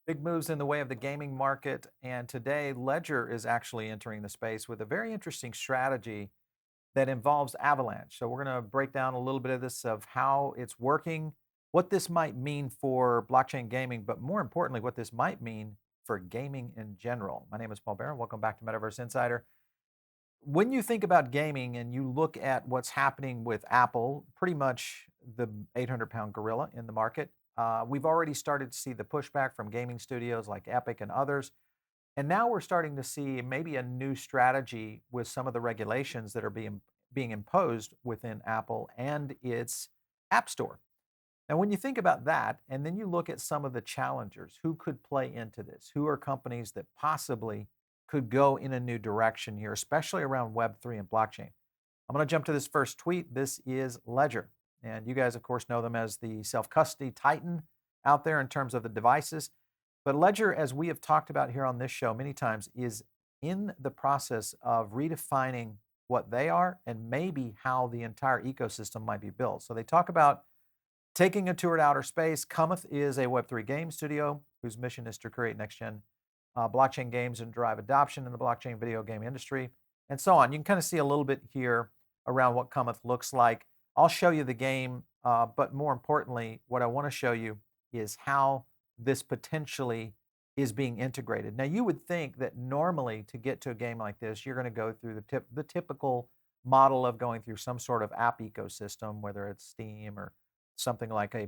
Big moves in the way of the gaming market, and today Ledger is actually entering the space with a very interesting strategy that involves Avalanche. So we're going to break down a little bit of this of how it's working, what this might mean for blockchain gaming, but more importantly, what this might mean for gaming in general. My name is Paul Barron. Welcome back to Metaverse Insider. When you think about gaming and you look at what's happening with Apple, pretty much the 800-pound gorilla in the market, we've already started to see the pushback from gaming studios like Epic and others. And now we're starting to see maybe a new strategy with some of the regulations that are being imposed within Apple and its App Store. Now, when you think about that, and then you look at some of the challengers who could play into this, who are companies that possibly could go in a new direction here, especially around Web3 and blockchain. I'm going to jump to this first tweet. This is Ledger. And you guys, of course, know them as the self custody titan out there in terms of the devices. But Ledger, as we have talked about here on this show many times, is in the process of redefining what they are and maybe how the entire ecosystem might be built. So they talk about taking a tour to outer space. Cometh is a Web3 game studio whose mission is to create next-gen blockchain games and drive adoption in the blockchain video game industry, and so on. You can kind of see a little bit here around what Cometh looks like. I'll show you the game, but more importantly, what I want to show you is how this potentially is being integrated. Now, you would think that normally to get to a game like this, you're going to go through the typical model of going through some sort of app ecosystem, whether it's Steam or something like a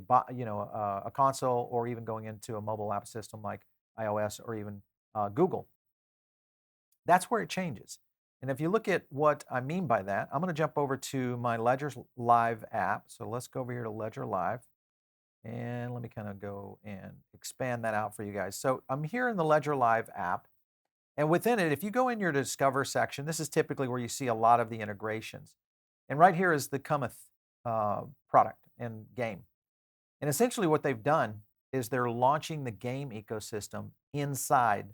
console, or even going into a mobile app system like iOS or even Google. That's where it changes. And if you look at what I mean by that, I'm going to jump over to my Ledger Live app. So let's go over here to Ledger Live. And let me kind of go and expand that out for you guys. So I'm here in the Ledger Live app. And within it, if you go in your Discover section, this is typically where you see a lot of the integrations. And right here is the Cometh product and game. And essentially what they've done is they're launching the game ecosystem inside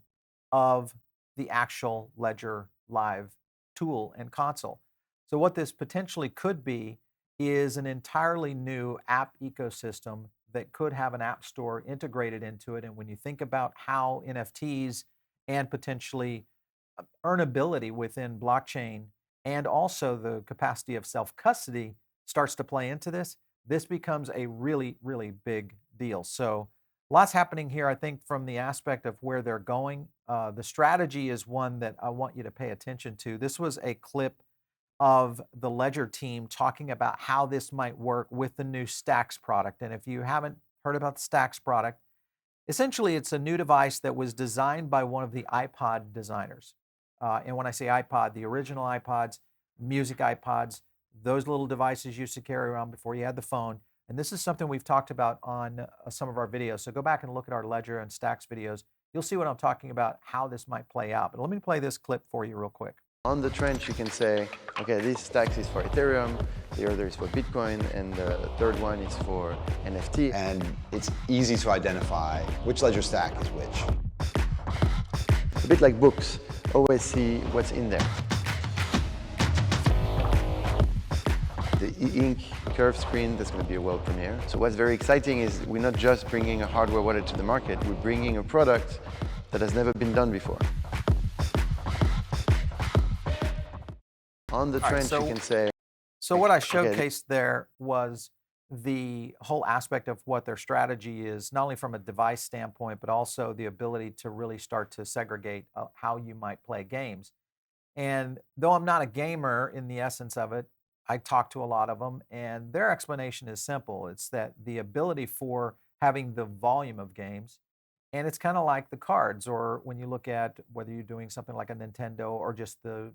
of the actual Ledger Live tool and console. So what this potentially could be is an entirely new app ecosystem that could have an app store integrated into it. And when you think about how NFTs and potentially earnability within blockchain and also the capacity of self-custody starts to play into this, this becomes a really, really big deal. So lots happening here, I think, from the aspect of where they're going. The strategy is one that I want you to pay attention to. This was a clip of the Ledger team talking about how this might work with the new Stax product. And if you haven't heard about the Stax product, essentially it's a new device that was designed by one of the iPod designers. And when I say iPod, the original iPods, music iPods, those little devices you used to carry around before you had the phone. And this is something we've talked about on some of our videos. So go back and look at our Ledger and Stax videos. You'll see what I'm talking about, how this might play out. But let me play this clip for you real quick. On the trench, you can say, okay, this Stax is for Ethereum, the other is for Bitcoin, and the third one is for NFT. And it's easy to identify which ledger stack is which. A bit like books, always see what's in there. The e-ink curve screen, that's going to be a world premiere. So what's very exciting is we're not just bringing a hardware wallet to the market, we're bringing a product that has never been done before. On the trench, you can say... So what I showcased there was the whole aspect of what their strategy is, not only from a device standpoint, but also the ability to really start to segregate how you might play games. And though I'm not a gamer in the essence of it, I talk to a lot of them, and their explanation is simple. It's that the ability for having the volume of games, and it's kind of like the cards, or when you look at whether you're doing something like a Nintendo or just the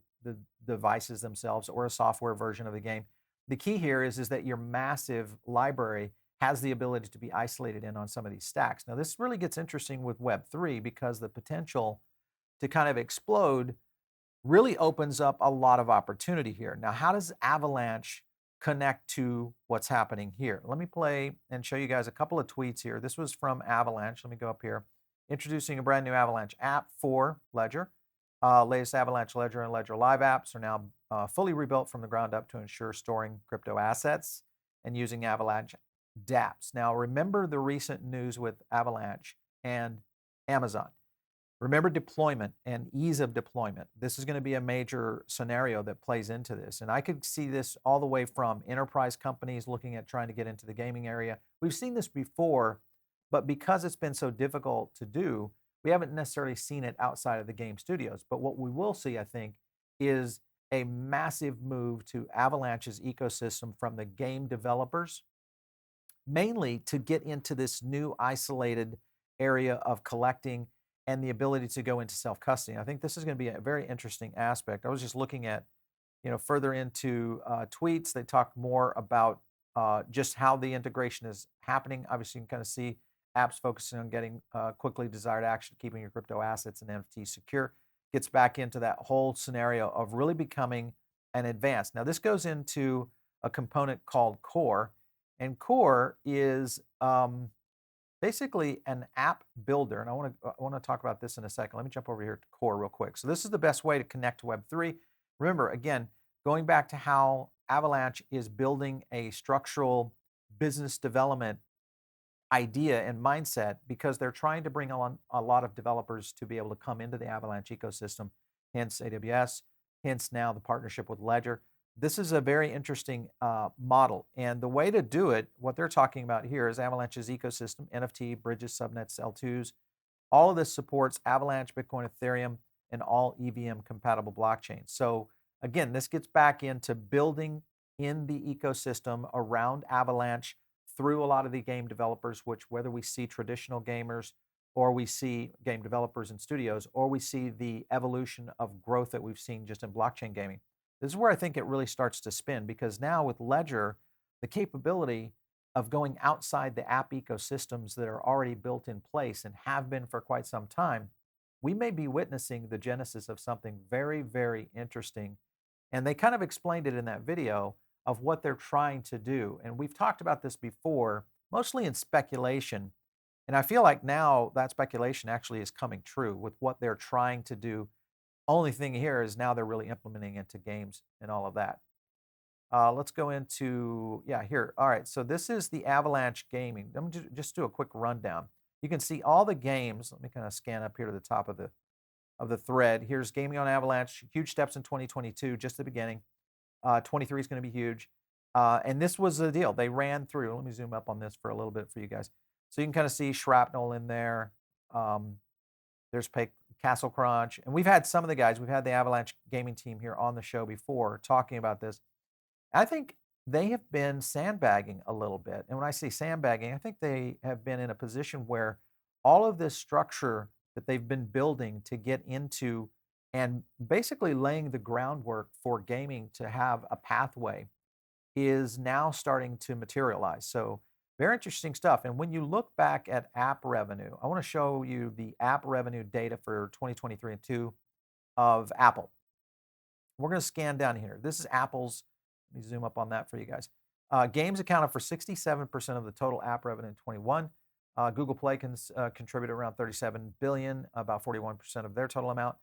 devices themselves or a software version of the game. The key here is that your massive library has the ability to be isolated in on some of these stacks. Now, this really gets interesting with Web3 because the potential to kind of explode really opens up a lot of opportunity here. Now, how does Avalanche connect to what's happening here? Let me play and show you guys a couple of tweets here. This was from Avalanche. Let me go up here. Introducing a brand new Avalanche app for Ledger. Latest Avalanche Ledger and Ledger Live apps are now fully rebuilt from the ground up to ensure storing crypto assets and using Avalanche dApps. Now, remember the recent news with Avalanche and Amazon. Remember deployment and ease of deployment. This is going to be a major scenario that plays into this. And I could see this all the way from enterprise companies looking at trying to get into the gaming area. We've seen this before, but because it's been so difficult to do, we haven't necessarily seen it outside of the game studios. But what we will see, I think, is a massive move to Avalanche's ecosystem from the game developers, mainly to get into this new isolated area of collecting and the ability to go into self-custody. I think this is going to be a very interesting aspect. I was just looking at, further into tweets. They talk more about just how the integration is happening. Obviously, you can kind of see apps focusing on getting quickly desired action, keeping your crypto assets and NFTs secure. Gets back into that whole scenario of really becoming an advanced. Now, this goes into a component called Core, and Core is basically an app builder. And I want to talk about this in a second. Let me jump over here to Core real quick. So this is the best way to connect to Web3. Remember, again, going back to how Avalanche is building a structural business development idea and mindset, because they're trying to bring on a lot of developers to be able to come into the Avalanche ecosystem, hence AWS, hence now the partnership with Ledger. This is a very interesting model. And the way to do it, what they're talking about here is Avalanche's ecosystem, NFT, bridges, subnets, L2s. All of this supports Avalanche, Bitcoin, Ethereum, and all EVM compatible blockchains. So again, this gets back into building in the ecosystem around Avalanche through a lot of the game developers, which whether we see traditional gamers or we see game developers and studios, or we see the evolution of growth that we've seen just in blockchain gaming. This is where I think it really starts to spin, because now with Ledger, the capability of going outside the app ecosystems that are already built in place and have been for quite some time, we may be witnessing the genesis of something very, very interesting. And they kind of explained it in that video of what they're trying to do. And we've talked about this before, mostly in speculation. And I feel like now that speculation actually is coming true with what they're trying to do. Only thing here is now they're really implementing into games and all of that. Let's go into, here. All right, so this is the Avalanche Gaming. Let me just do a quick rundown. You can see all the games. Let me kind of scan up here to the top of the thread. Here's gaming on Avalanche. Huge steps in 2022, just the beginning. 23 is going to be huge. And this was the deal. They ran through. Let me zoom up on this for a little bit for you guys. So you can kind of see Shrapnel in there. There's Castle Crunch. And we've had some of the guys, we've had the Avalanche gaming team here on the show before talking about this. I think they have been sandbagging a little bit. And when I say sandbagging, I think they have been in a position where all of this structure that they've been building to get into and basically laying the groundwork for gaming to have a pathway is now starting to materialize. So very interesting stuff. And when you look back at app revenue, I want to show you the app revenue data for 2023 and 2 of Apple. We're going to scan down here. This is Apple's. Let me zoom up on that for you guys. Games accounted for 67% of the total app revenue in 21. Google Play contributed around 37 billion, about 41% of their total amount.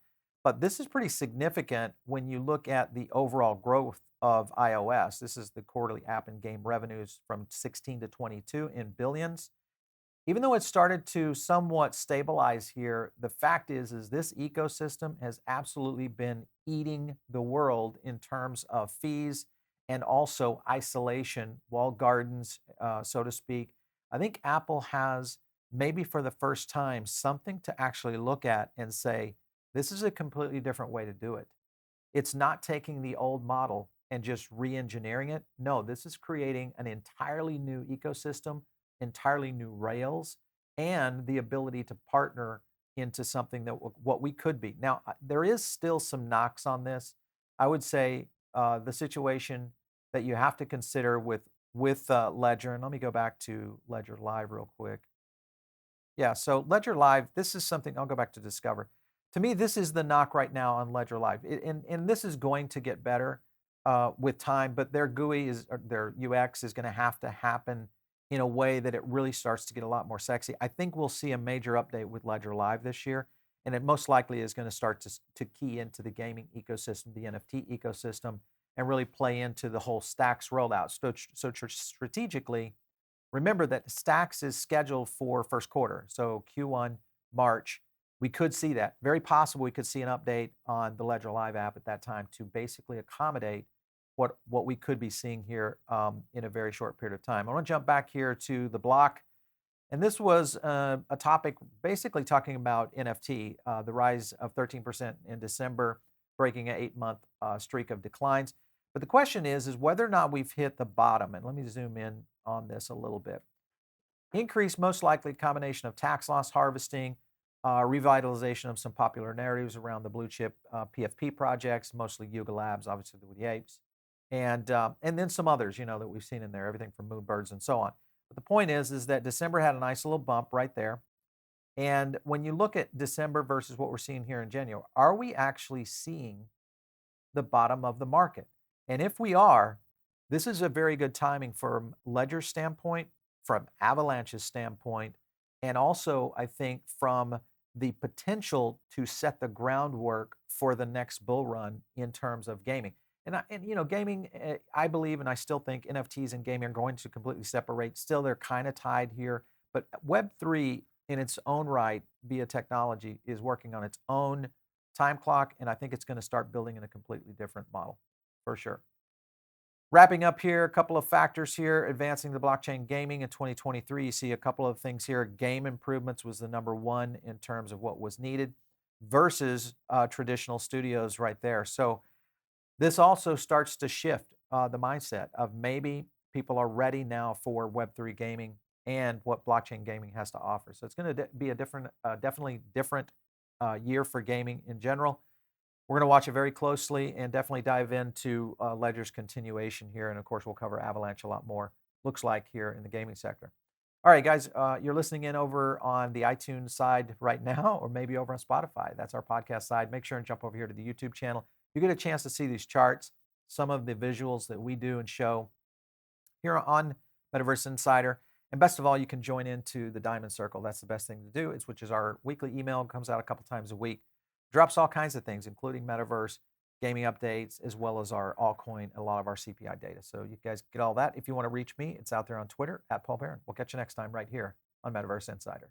But this is pretty significant when you look at the overall growth of iOS. This is the quarterly app and game revenues from 16 to 22 in billions. Even though it started to somewhat stabilize here, the fact is this ecosystem has absolutely been eating the world in terms of fees and also isolation, walled gardens, so to speak. I think Apple has, maybe for the first time, something to actually look at and say, this is a completely different way to do it. It's not taking the old model and just re-engineering it. No, this is creating an entirely new ecosystem, entirely new rails, and the ability to partner into something that what we could be. Now, there is still some knocks on this. I would say the situation that you have to consider with Ledger, and let me go back to Ledger Live real quick. Yeah, so Ledger Live, this is something, I'll go back to Discover. To me, this is the knock right now on Ledger Live. And this is going to get better with time, but their GUI their UX is going to have to happen in a way that it really starts to get a lot more sexy. I think we'll see a major update with Ledger Live this year, and it most likely is going to start to key into the gaming ecosystem, the NFT ecosystem, and really play into the whole Stax rollout. So strategically, remember that Stax is scheduled for first quarter, so Q1, March. we could see that. Very possible we could see an update on the Ledger Live app at that time to basically accommodate what we could be seeing here in a very short period of time. I want to jump back here to the block. And this was a topic basically talking about NFT, the rise of 13% in December, breaking an 8-month streak of declines. But the question is whether or not we've hit the bottom. And let me zoom in on this a little bit. Increase most likely combination of tax loss harvesting, revitalization of some popular narratives around the blue chip PFP projects, mostly Yuga Labs, obviously the Apes, and then some others, that we've seen in there, everything from Moonbirds and so on. But the point is that December had a nice little bump right there. And when you look at December versus what we're seeing here in January, are we actually seeing the bottom of the market? And if we are, this is a very good timing from Ledger's standpoint, from Avalanche's standpoint, and also I think from the potential to set the groundwork for the next bull run in terms of gaming. And gaming, I believe, and I still think NFTs and gaming are going to completely separate. Still, they're kind of tied here. But Web3 in its own right, via technology, is working on its own time clock. And I think it's going to start building in a completely different model, for sure. Wrapping up here, a couple of factors here, advancing the blockchain gaming in 2023. You see a couple of things here. Game improvements was the number one in terms of what was needed versus traditional studios right there. So this also starts to shift the mindset of maybe people are ready now for Web3 gaming and what blockchain gaming has to offer. So it's going to be a definitely different year for gaming in general. We're going to watch it very closely and definitely dive into Ledger's continuation here. And of course, we'll cover Avalanche a lot more, looks like, here in the gaming sector. All right, guys, you're listening in over on the iTunes side right now, or maybe over on Spotify. That's our podcast side. Make sure and jump over here to the YouTube channel. You get a chance to see these charts, some of the visuals that we do and show here on Metaverse Insider. And best of all, you can join into the Diamond Circle. That's the best thing to do, which is our weekly email. It comes out a couple times a week. Drops all kinds of things, including Metaverse, gaming updates, as well as our altcoin, a lot of our CPI data. So you guys get all that. If you want to reach me, it's out there on Twitter, @Paul Barron. We'll catch you next time right here on Metaverse Insider.